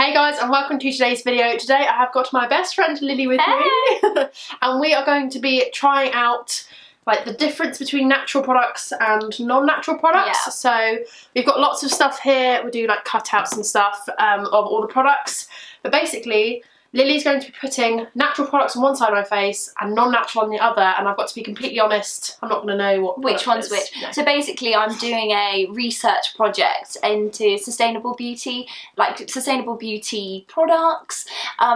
Hey guys, and welcome to today's video. Today I have got my best friend Lily with me and we are going to be trying out like the difference between natural products and non-natural products. So we've got lots of stuff here. We'll do like cutouts and stuff of all the products, but basically Lily's going to be putting natural products on one side of my face and non-natural on the other, and I've got to be completely honest, I'm not going to know which one's which. No. So basically I'm doing a research project into sustainable beauty, like sustainable beauty products.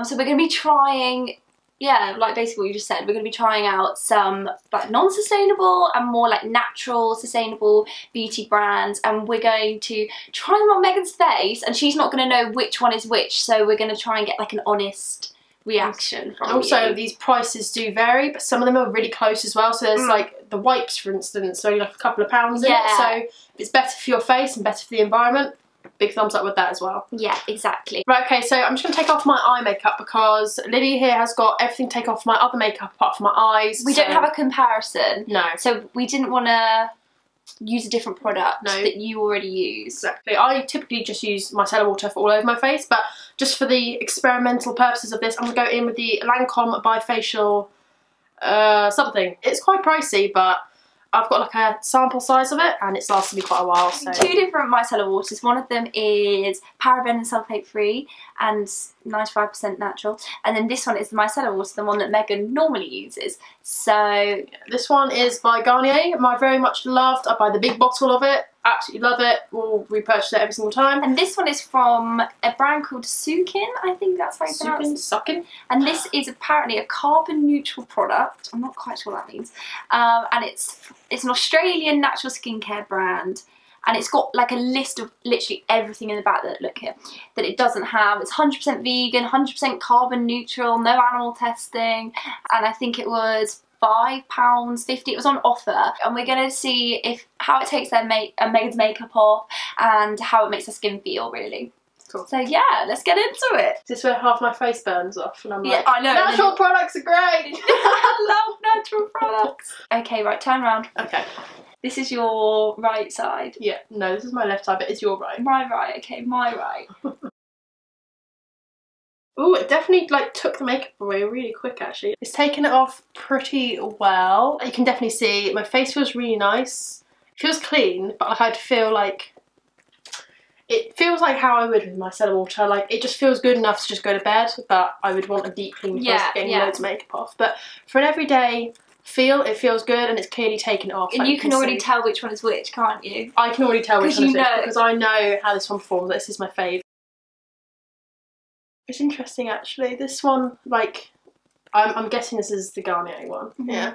So we're going to be trying, like basically what you just said, we're going to be trying out some like non-sustainable and more like natural sustainable beauty brands, and we're going to try them on Megan's face and she's not going to know which one is which, so we're going to try and get like an honest reaction from also you. These prices do vary, but some of them are really close as well. So there's like the wipes, for instance, only like a couple of pounds in it, so it's better for your face and better for the environment. Big thumbs up with that as well. Yeah, exactly. Right, okay, so I'm just going to take off my eye makeup because Lily here has got everything taken off my other makeup apart from my eyes. We don't have a comparison. No. So we didn't want to use a different product that you already use. Exactly. I typically just use micellar water for all over my face, but just for the experimental purposes of this, I'm going to go in with the Lancome bifacial something. It's quite pricey, but I've got like a sample size of it and it's lasted me quite a while. So. Two different micellar waters. One of them is paraben and sulfate free and 95% natural, and then this one is the micellar water, the one that Megan normally uses. So this one is by Garnier, my very much loved. I buy the big bottle of it, absolutely love it, we'll repurchase it every single time. And this one is from a brand called Sukin, I think that's how you pronounce it. Sukin. And this is apparently a carbon neutral product. I'm not quite sure what that means. And it's an Australian natural skincare brand. And it's got like a list of literally everything in the back that, look here, that it doesn't have. It's 100% vegan, 100% carbon neutral, no animal testing. And I think it was £5.50. It was on offer, and we're gonna see how it takes Megan's makeup off and how it makes her skin feel, really. Cool. So yeah, let's get into it. This is where half my face burns off, and I'm like, I know. Natural products are great. I love natural products. Okay, right, turn around. Okay. This is your right side. Yeah, no, this is my left side, but it's your right. My right. Okay, my right. Ooh, it definitely like took the makeup away really quick actually. It's taken it off pretty well. You can definitely see my face feels really nice. It feels clean, but like I'd feel like, it feels like how I would with micellar water. Like it just feels good enough to just go to bed, but I would want a deep clean before getting loads of makeup off. But for an everyday feel, it feels good and it's clearly taken it off. And you can already tell which one is which, can't you? I can already tell which one is which because I know how this one performs. This is my fave. It's interesting actually. This one, like, I'm guessing this is the Garnier one. Yeah.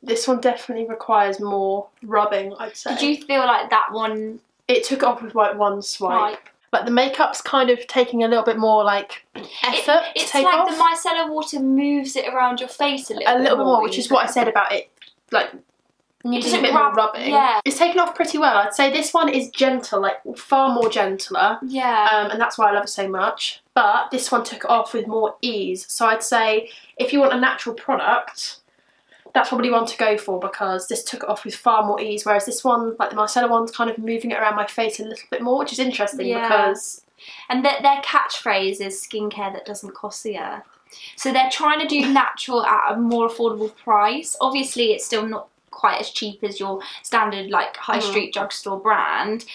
This one definitely requires more rubbing, I'd say. Did you feel like that one? It took it off with like one swipe. But the makeup's kind of taking a little bit more like effort to take off. It's like the micellar water moves it around your face a little bit more, which is what I said about it, like needing a bit more rubbing. Yeah. It's taken off pretty well. I'd say this one is gentle, like far more gentler. Yeah. And that's why I love it so much. But this one took it off with more ease. So I'd say if you want a natural product, that's probably one to go for because this took it off with far more ease. Whereas this one, like the micellar one's kind of moving it around my face a little bit more, which is interesting because... And their catchphrase is skincare that doesn't cost the earth. So they're trying to do natural at a more affordable price. Obviously, it's still not quite as cheap as your standard like high street drugstore brand,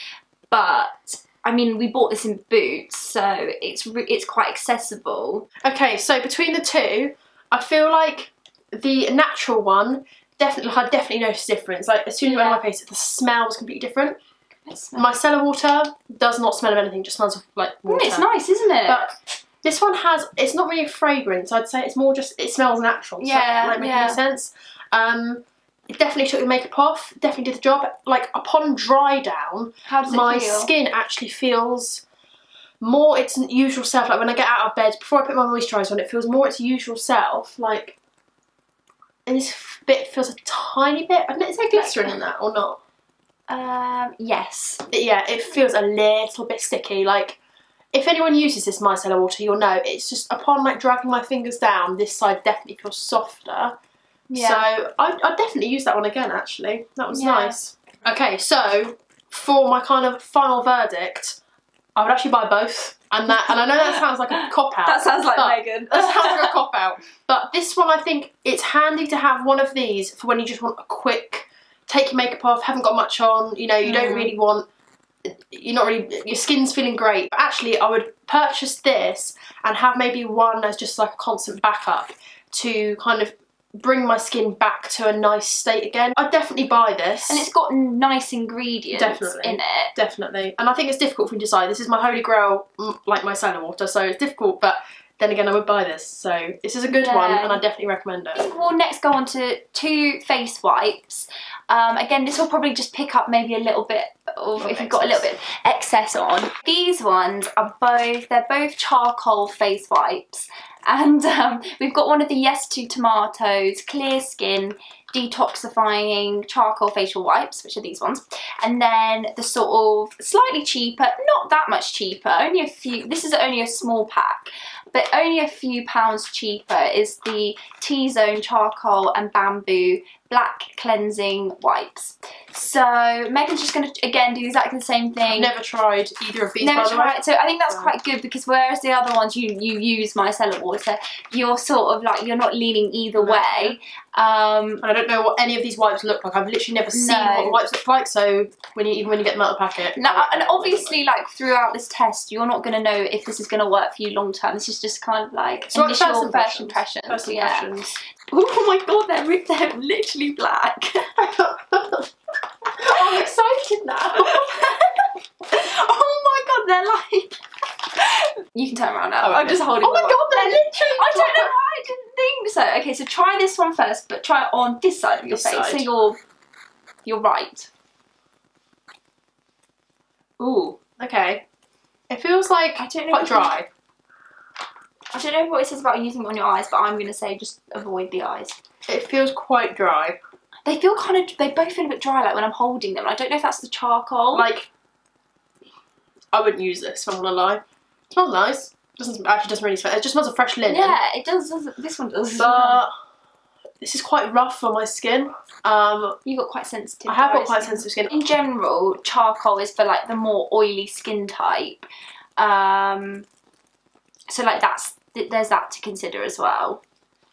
but I mean we bought this in Boots, so it's quite accessible. Okay, so between the two, I feel like the natural one I definitely noticed a difference. Like as soon as it went on my face, the smell was completely different. Micellar water does not smell of anything, just smells of like water. It's nice, isn't it? But this one it's not really a fragrance. I'd say it's more just it smells natural. Yeah, so, like making any sense. It definitely took the makeup off, definitely did the job. Like upon dry down, my skin actually feels more its usual self. Like when I get out of bed, before I put my moisturizer on, it feels more its usual self. Like, and this bit feels a tiny bit, is there glycerin in that or not? Yes. Yeah, it feels a little bit sticky. Like, if anyone uses this micellar water, you'll know it's just upon like dragging my fingers down, this side definitely feels softer. Yeah. So I'd definitely use that one again actually. That was nice. Okay, so for my kind of final verdict, I would actually buy both. And I know that sounds like a cop-out. That sounds like Megan. That sounds like a cop-out. But this one, I think it's handy to have one of these for when you just want a quick, take your makeup off, haven't got much on, you know, you don't really want, your skin's feeling great. But actually, I would purchase this and have maybe one as just like a constant backup to kind of bring my skin back to a nice state again. I'd definitely buy this. And it's got nice ingredients in it. Definitely. And I think it's difficult for me to decide. This is my holy grail, like micellar water, so it's difficult, but then again I would buy this. So this is a good one and I definitely recommend it. We'll next go on to 2 face wipes. Again, this will probably just pick up maybe a little bit of if you've got a little bit of excess on. These ones are they're both charcoal face wipes. And we've got one of the Yes to Tomatoes Clear Skin Detoxifying Charcoal Facial Wipes, which are these ones. And then the sort of slightly cheaper, not that much cheaper, only a few, this is only a small pack, but only a few pounds cheaper is the T-Zone Charcoal and Bamboo Black Cleansing Wipes. So Megan's just going to, again, do exactly the same thing. I've never tried either of these, Never tried. So I think that's quite good because whereas the other ones you use micellar water, you're sort of like, you're not leaning either way. And I don't know what any of these wipes look like. I've literally never seen what the wipes look like, so even when you get them out of the packet. No, and obviously like throughout this test you're not going to know if this is going to work for you long term. This is just kind of like so initial first impressions. Oh my god, they're literally black. I'm excited now. Oh my god, they're like... You can turn around now. Oh, I'm just holding Oh my god, they're literally I don't know why I didn't think so. Okay, so try this one first, but try it on this side of your face. Side. So you're right. Ooh, okay. It feels like quite dry. I don't know what it says about using it on your eyes, but I'm going to say just avoid the eyes. It feels quite dry. They feel they both feel a bit dry, like when I'm holding them. I don't know if that's the charcoal. Like, I wouldn't use this, if I'm gonna lie. It smells nice. Actually doesn't really smell. It just smells of fresh linen. Yeah, it does. This one does. But this is quite rough on my skin. You've got quite sensitive. I have got quite sensitive skin. In general, charcoal is for like the more oily skin type. So like there's that to consider as well.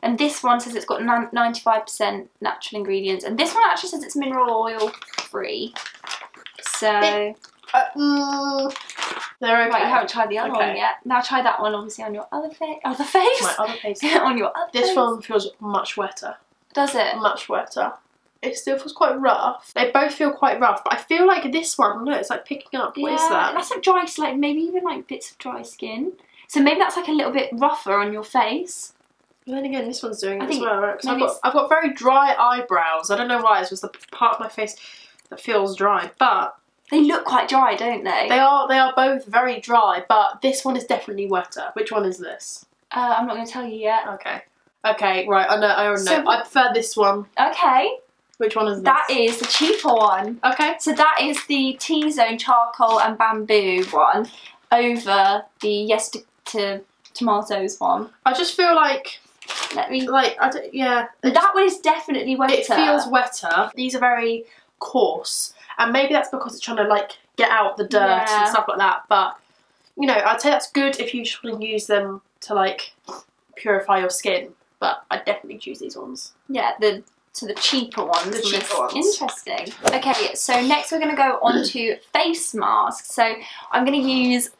And this one says it's got 95% natural ingredients, and this one actually says it's mineral oil free. So they're okay. Right, you haven't tried the other one yet. Now try that one, obviously on your other face. My other face. On your other face. This one feels much wetter. Does it? Much wetter. It still feels quite rough. They both feel quite rough, but I feel like this one, look, it's like picking up. What is that? That's like dry, like maybe even like bits of dry skin. So maybe that's like a little bit rougher on your face. But then again, this one's doing it as think well. Right? I've got very dry eyebrows. I don't know why. It's just the part of my face that feels dry, but they look quite dry, don't they? They are both very dry, but this one is definitely wetter. Which one is this? I'm not going to tell you yet. Okay. Okay, right. I already know. I prefer this one. Okay. Which one is this? That is the cheaper one. Okay. So that is the T-Zone Charcoal and Bamboo one over the Yes to Tomatoes one. I just feel like... That one is definitely wetter. It feels wetter. These are very coarse, and maybe that's because it's trying to like get out the dirt and stuff like that. But you know, I'd say that's good if you just want to use them to like purify your skin. But I definitely choose these ones. Yeah, the cheaper ones. The cheaper ones. Interesting. Okay, so next we're going to go on to face masks. So I'm going to use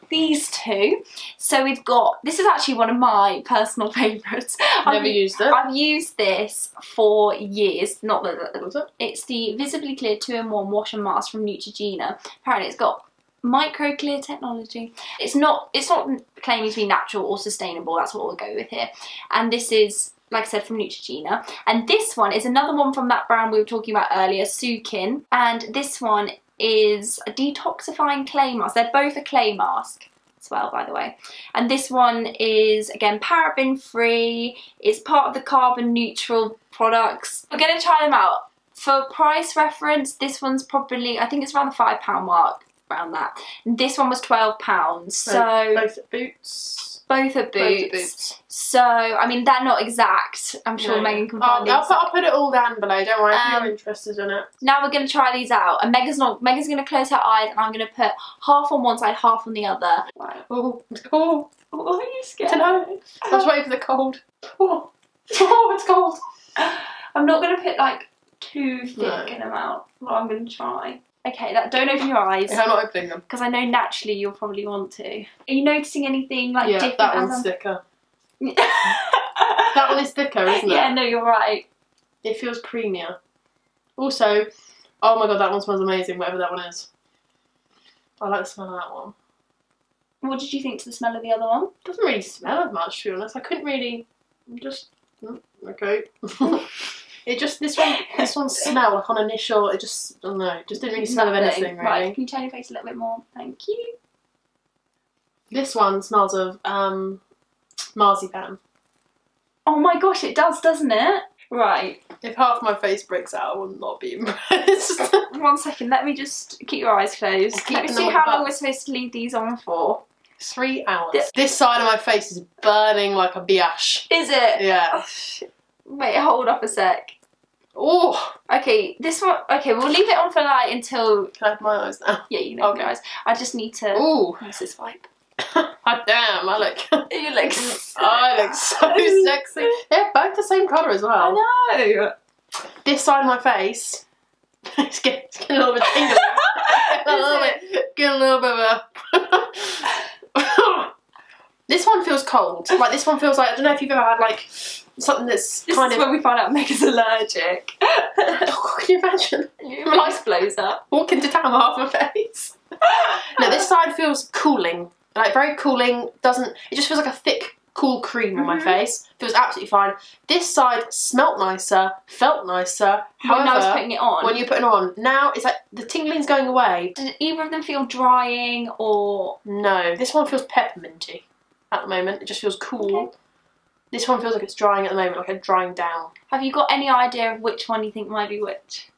these two. So we've got, this is actually one of my personal favourites. I've never used it. I've used this for years. Not that it's the Visibly Clear 2-in-1 Wash and Mask from Neutrogena. Apparently it's got micro clear technology. It's not claiming to be natural or sustainable. That's what we'll go with here. And this is, like I said, from Neutrogena. And this one is another one from that brand we were talking about earlier, Sukin. And this one is a detoxifying clay mask. They're both a clay mask as well, by the way. And this one is, again, paraben free. It's part of the carbon neutral products. We're going to try them out. For price reference, this one's probably, I think it's around the £5 mark, around that. And this one was £12. So both at Boots. Both are boots. So, I mean, they're not exact. I'm sure Megan can find these. I'll put it all down below. Don't worry if you're interested in it. Now we're going to try these out. And Megan's going to close her eyes and I'm going to put half on one side, half on the other. Right. Oh. Are you scared? I don't know. I was waiting for the cold. Oh, it's cold. I'm not going to put like too thick an amount. Well, I'm going to try. Okay, don't open your eyes. Yeah, I'm not opening them. Because I know naturally you'll probably want to. Are you noticing anything like different? Yeah, that one's thicker. That one is thicker, isn't it? Yeah, no, you're right. It feels creamier. Also, oh my god, that one smells amazing, whatever that one is. I like the smell of that one. What did you think to the smell of the other one? It doesn't really smell of much, to be honest. I couldn't really... okay. It just, this one smelled like on initial, it just, I don't know, it just didn't really smell of anything, really. Right, can you turn your face a little bit more? Thank you. This one smells of marzipan. Oh my gosh, it does, doesn't it? Right. If half my face breaks out, I will not be impressed. 1 second, let me just keep your eyes closed. Let me see how long we're supposed to leave these on for. 3 hours. This side of my face is burning like a biash. Is it? Yeah. Wait, hold up a sec. Oh. Okay, this one. Okay, we'll leave it on for like until. Can I have my eyes now? Yeah, you know your eyes. I just need to. Ooh. Use this wipe. Oh, damn, I look. You look. I look so sexy. They're both the same colour as well. I know. This side of my face. It's getting a little bit tingly. Get a little bit of a. This one feels cold. Like this one feels like, I don't know if you've ever had like something that's this kind is of... when we find out Megan's allergic. Oh, can you imagine? My eyes blows up. Walk into town with half my face. No, this side feels cooling. Like very cooling, it just feels like a thick, cool cream on my face. Feels absolutely fine. This side smelt nicer, felt nicer. However, when I was putting it on. When you're putting it on. Now it's like the tingling's going away. Did either of them feel drying or... No, this one feels pepperminty at the moment. It just feels cool. Okay. This one feels like it's drying at the moment, like it's drying down. Have you got any idea of which one you think might be which?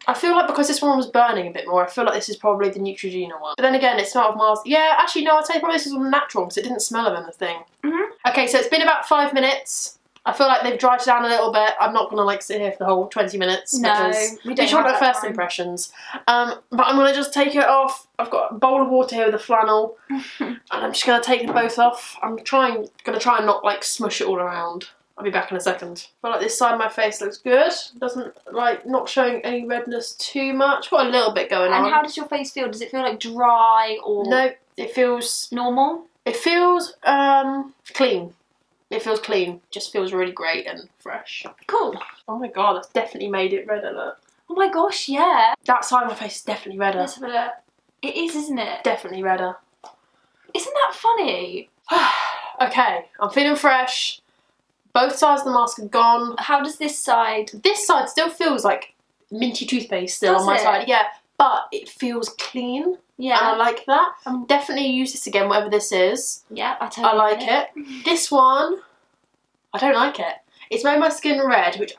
I feel like because this one was burning a bit more, I feel like this is probably the Neutrogena one. But then again, it smelled of Mars. Yeah, actually, no, I'd say probably this is on natural because it didn't smell of anything. Okay, so it's been about 5 minutes. I feel like they've dried down a little bit. I'm not going to like sit here for the whole 20 minutes. No, because we don't have have first impressions. But I'm going to just take it off. I've got a bowl of water here with a flannel. And I'm just going to take them both off. I'm going to try and not like smush it all around. I'll be back in a second. But like this side of my face looks good. Doesn't like not showing any redness too much. Got a little bit going on. And how does your face feel? Does it feel like dry or no? It feels normal. It feels clean. It feels clean. Just feels really great and fresh. Cool. Oh my god, that's definitely made it redder. Look. Oh my gosh, yeah. That side of my face is definitely redder. Let's have a look. It is, isn't it? Definitely redder. Isn't that funny? Okay, I'm feeling fresh. Both sides of the mask are gone. How does this side... This side still feels like minty toothpaste still on my side. Yeah, but it feels clean. Yeah. And I like that. I'm definitely use this again, whatever this is. Yeah, I like it. This one, I don't like it. It's made my skin red, which...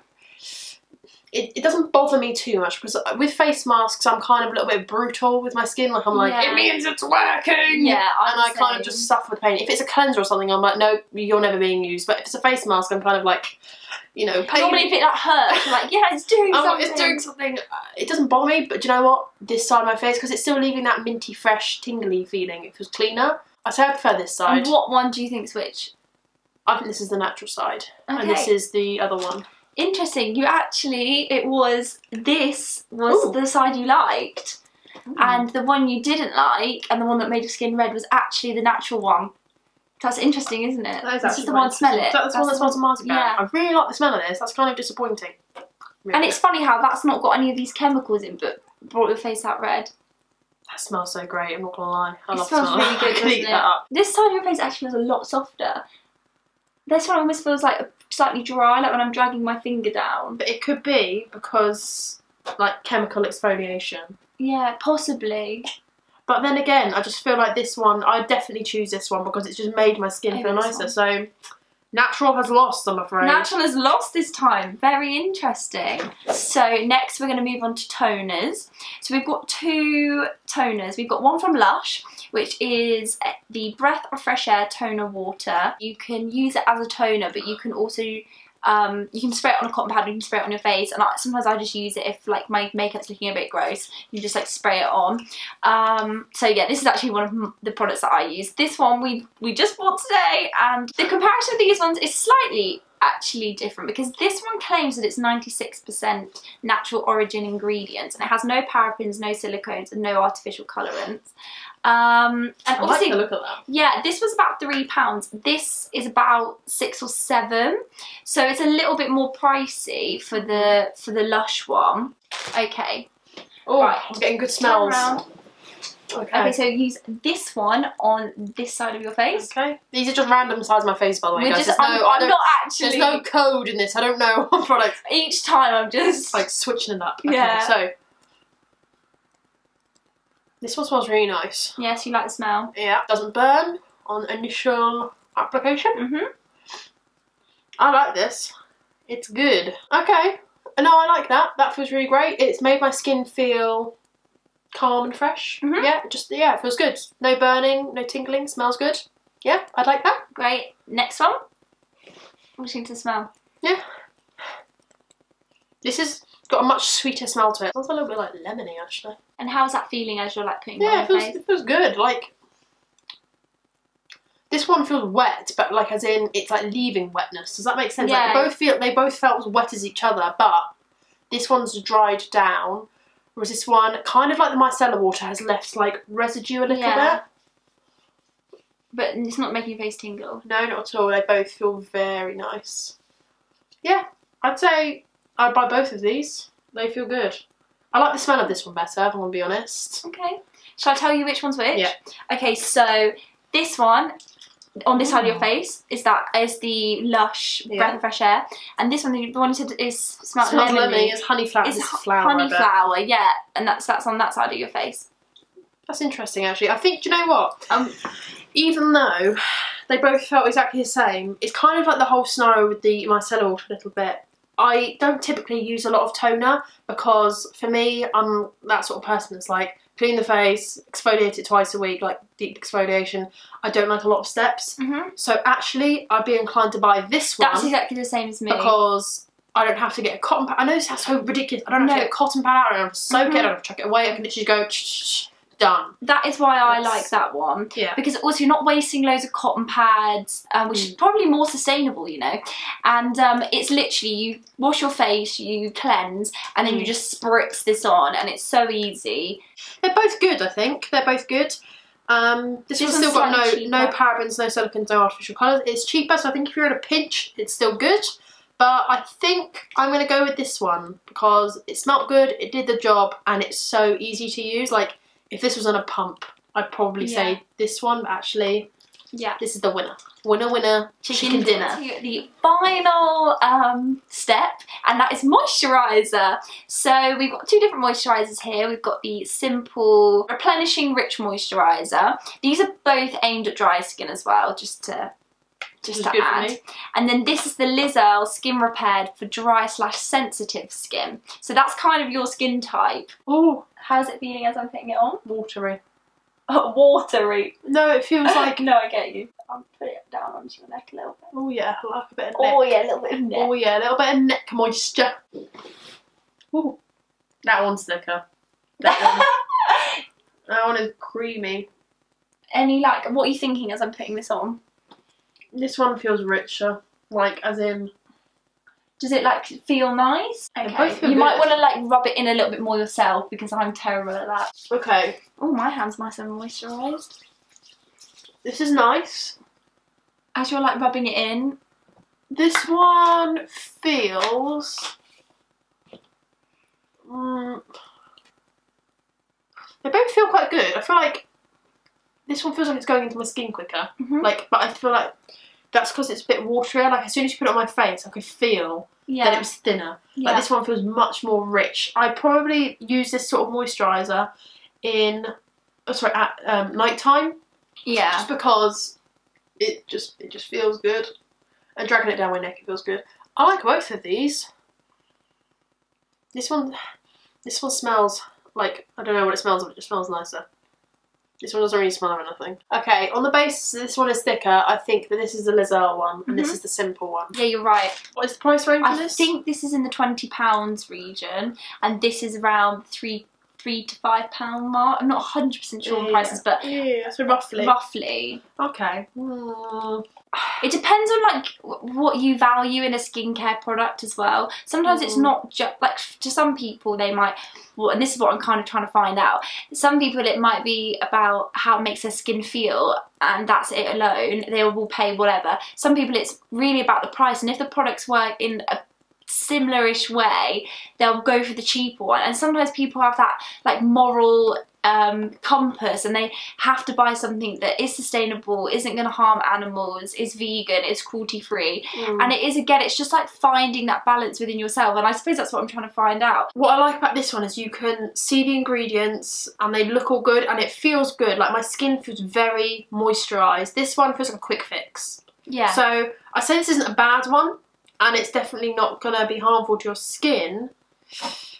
It doesn't bother me too much because with face masks I'm kind of a little bit brutal with my skin. Like I'm like, it means it's working! Yeah, and I kind of just suffer with pain. If it's a cleanser or something, I'm like, no, you're never being used. But if it's a face mask, I'm kind of like, you know, pain. Normally if it like hurts, you're like, yeah, it's doing something. It's doing something. It doesn't bother me, but do you know what? This side of my face, because it's still leaving that minty, fresh, tingly feeling. It feels cleaner. I say I prefer this side. And what one do you think's which? I think this is the natural side. Okay. And this is the other one. Interesting. You actually, this was the side you liked. And the one you didn't like, and the one that made your skin red was actually the natural one. That's interesting, isn't it? That is this is the one smell it. That's the one that smells of marzipan. Yeah. I really like the smell of this. That's kind of disappointing. Really. And it's funny how that's not got any of these chemicals in, but brought your face out red. That smells so great, I'm not gonna lie. I love it smells really good, doesn't it? This side of your face actually feels a lot softer. This one almost feels like slightly dry, like when I'm dragging my finger down. But it could be because, like, chemical exfoliation. Yeah, possibly. But then again, I just feel like this one, I'd definitely choose this one because it's just made my skin feel nicer. So, Natural has lost, I'm afraid. Natural has lost this time. Very interesting. So next we're going to move on to toners. So we've got 2 toners. We've got one from Lush, which is the Breath of Fresh Air Toner Water. You can use it as a toner, but you can also you can spray it on a cotton pad, you can spray it on your face, and sometimes I just use it if like my makeup's looking a bit gross. You just like spray it on. So yeah, this is actually one of the products that I use. This one we just bought today, and the comparison of these ones is slightly actually different because this one claims that it's 96% natural origin ingredients and it has no parabens, no silicones, and no artificial colorants. And I obviously, like the look of that. Yeah, this was about £3. This is about 6 or 7, so it's a little bit more pricey for the Lush one. Okay. Oh, right. I'm getting good smells. Okay, so use this one on this side of your face. Okay. These are just random sides of my face, by the way, guys. I'm not actually. There's no code in this. I don't know what products. Each time I'm just like switching it up. Okay, yeah. So this one smells really nice. Yes, you like the smell. Yeah. Doesn't burn on initial application. Mhm. I like this. It's good. Okay. No, I like that. That feels really great. It's made my skin feel calm and fresh. Yeah, yeah, it feels good. No burning, no tingling, smells good. Yeah, I'd like that. Great. Next one. What do you think to the smell? Yeah. This has got a much sweeter smell to it. It smells a little bit like lemony, actually. And how's that feeling as you're like putting it on your face? It feels good. Like, this one feels wet, but like as in it's like leaving wetness. Does that make sense? Yeah. Like they both felt as wet as each other, but this one's dried down. Whereas this one, kind of like the Micellar water, has left like residue a little bit. But it's not making your face tingle. No, not at all. They both feel very nice. Yeah, I'd say I'd buy both of these. They feel good. I like the smell of this one better, if I want to be honest. Okay. Shall I tell you which one's which? Yeah. Okay, so this one, on this side of your face, is the Lush Breath of Fresh Air, and this one, the one you said smells lemony. It's honey flower. It's flower. Honey flower, yeah, and that's on that side of your face. That's interesting, actually. I think, do you know what? Even though they both felt exactly the same, it's kind of like the whole scenario with the Micellar water a little bit. I don't typically use a lot of toner because, for me, I'm that sort of person that's like, clean the face, exfoliate it twice a week, like deep exfoliation. I don't like a lot of steps. So actually, I'd be inclined to buy this one. That's exactly the same as me. Because I don't have to get a cotton pad. I know this sounds so ridiculous. I don't have to get a cotton pad out and I have to soak it, I don't have to chuck it away. I can literally go, done. That is why I like that one. Yeah. Because also you're not wasting loads of cotton pads, which is probably more sustainable, you know. And it's literally, you wash your face, you cleanse, and then you just spritz this on, and it's so easy. They're both good, I think. They're both good. This one's still got no parabens, no silicones, no artificial colours. It's cheaper, so I think if you're in a pinch, it's still good. But I think I'm going to go with this one because it smelled good, it did the job, and it's so easy to use. Like, if this was on a pump, I'd probably say this one, but actually, this is the winner. Winner, winner, chicken dinner. The final step, and that is moisturiser. So we've got 2 different moisturisers here. We've got the Simple Replenishing Rich Moisturiser. These are both aimed at dry skin as well, just to add. And then this is the Lizelle Skin Repaired for dry/sensitive skin. So that's kind of your skin type. Oh, how's it feeling as I'm putting it on? Watery. Watery. No, it feels like... No, I get you. I'll put it down onto your neck a little bit. Oh yeah, I like a bit of neck. Oh yeah, a little bit of neck. Oh yeah, a little bit of neck moisture. Ooh, that one's thicker. That one is creamy. Any, like, what are you thinking as I'm putting this on? This one feels richer, like, as in... Does it, like, feel nice? Okay. You might want to, like, rub it in a little bit more yourself because I'm terrible at that. Okay. Oh, my hand's nice and moisturised. This is nice. As you're, like, rubbing it in. This one feels... they both feel quite good. I feel like this one feels like it's going into my skin quicker. Like, but I feel like that's because it's a bit waterier. Like, as soon as you put it on my face, I could feel that it was thinner. Like, this one feels much more rich. I probably use this sort of moisturiser in, at night time. Yeah. Just because it just feels good. And dragging it down my neck, it feels good. I like both of these. This one smells like, I don't know what it smells of, it just smells nicer. This one doesn't really smell of anything. Okay, on the basis this one is thicker, I think that this is the Micellar one and this is the simple one. Yeah, you're right. What is the price range for this? I think this is in the £20 region, and this is around £3 to £5 mark. I'm not 100% sure on prices, but yeah, so roughly. Roughly. Okay. It depends on like what you value in a skincare product as well. Sometimes it's not just like, to some people they might, well, and this is what I'm kind of trying to find out. Some people it might be about how it makes their skin feel, and that's it alone. They will pay whatever. Some people it's really about the price, and if the products work in a similar-ish way, they'll go for the cheaper one. And sometimes people have that like moral compass, and they have to buy something that is sustainable, isn't going to harm animals, is vegan, is cruelty-free. And it is, again, it's just like finding that balance within yourself, and I suppose that's what I'm trying to find out. What I like about this one is you can see the ingredients and they look all good and it feels good. Like my skin feels very moisturised. This one feels like a quick fix. Yeah. So I say this isn't a bad one, and it's definitely not going to be harmful to your skin,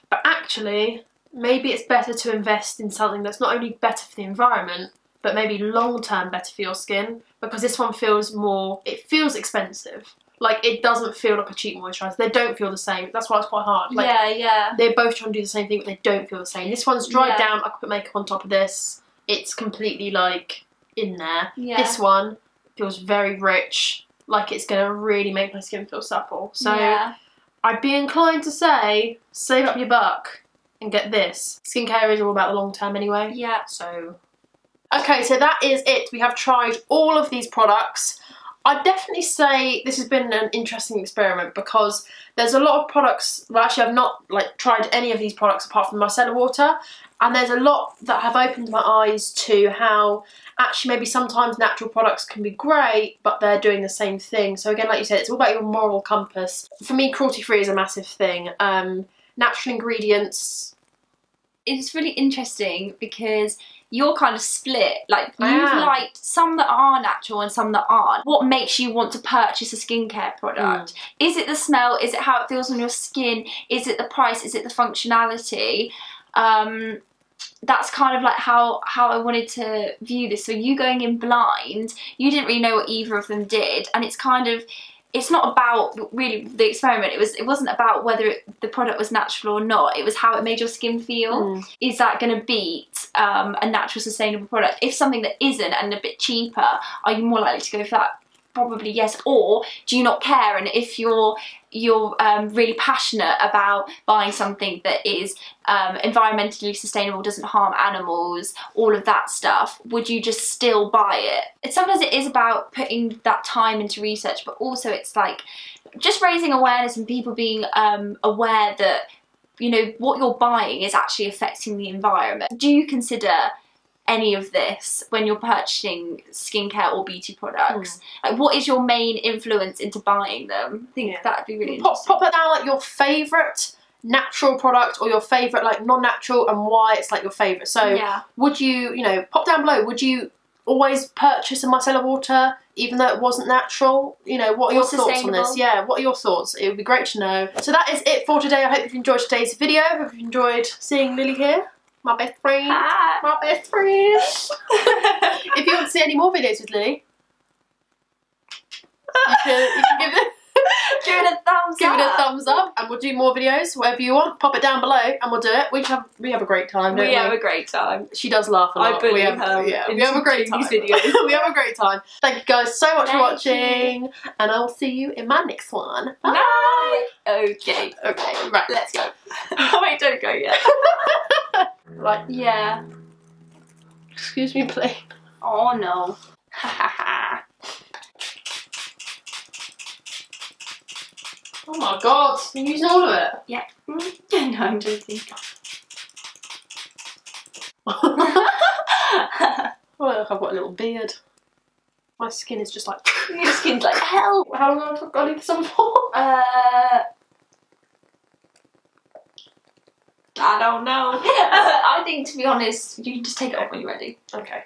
but actually maybe it's better to invest in something that's not only better for the environment, but maybe long-term better for your skin, because this one feels more, it feels expensive. Like, it doesn't feel like a cheap moisturiser. They don't feel the same. That's why it's quite hard. Like, yeah. they're both trying to do the same thing, but they don't feel the same. This one's dried down. I could put makeup on top of this. It's completely, like, in there. Yeah. This one feels very rich. Like, it's going to really make my skin feel supple. So, I'd be inclined to say, save up your buck and get this. Skincare is all about the long term anyway. Yeah. So, okay, so that is it. We have tried all of these products. I'd definitely say this has been an interesting experiment, because there's a lot of products, well actually I've not like tried any of these products apart from micellar water, and there's a lot that have opened my eyes to how actually maybe sometimes natural products can be great, but they're doing the same thing. So again, like you said, it's all about your moral compass. For me, cruelty-free is a massive thing. Natural ingredients. It's really interesting because you're kind of split. Like, you've liked some that are natural and some that aren't. What makes you want to purchase a skincare product? Is it the smell? Is it how it feels on your skin? Is it the price? Is it the functionality? That's kind of like how I wanted to view this. So you going in blind, you didn't really know what either of them did, and it's kind of, it's not about really the experiment. It wasn't about whether the product was natural or not. It was how it made your skin feel. Is that going to beat a natural, sustainable product? If something that isn't and a bit cheaper, are you more likely to go for that? Probably yes. Or do you not care? And if you're really passionate about buying something that is environmentally sustainable, doesn't harm animals, all of that stuff, would you just still buy it? Sometimes it is about putting that time into research, but also it's like just raising awareness and people being aware that, you know, what you're buying is actually affecting the environment. Do you consider any of this when you're purchasing skincare or beauty products? Like, what is your main influence into buying them? I think that'd be really interesting. Pop it down like your favourite natural product or your favourite like non-natural, and why it's like your favourite. So would you, you know, pop down below, would you always purchase a micellar water even though it wasn't natural? You know, what are your thoughts on this? Yeah, what are your thoughts? It would be great to know. So that is it for today. I hope you've enjoyed today's video. I hope you've enjoyed seeing Lily here. My best friend. Hi. My best friend. If you want to see any more videos with Lily, you can give it give it a thumbs up. Give it a thumbs up, and we'll do more videos, whatever you want. Pop it down below and we'll do it. We have a great time, don't we? We have a great time. She does laugh a lot. I bully her. Yeah, we have a great time. Videos. We have a great time. Thank you guys so much for watching, and I will see you in my next one. Bye. Bye. Okay. Okay, right, let's go. Oh wait, don't go yet. Right. Yeah. Excuse me, please. Oh no. Ha ha ha. Oh my god, you're using all of it? Yeah. No, I'm joking. Oh look, I've got a little beard. My skin is just like... Your skin's like hell. How long have I got to leave some for? I don't know. I think, to be honest, you can just take it off when you're ready. Okay.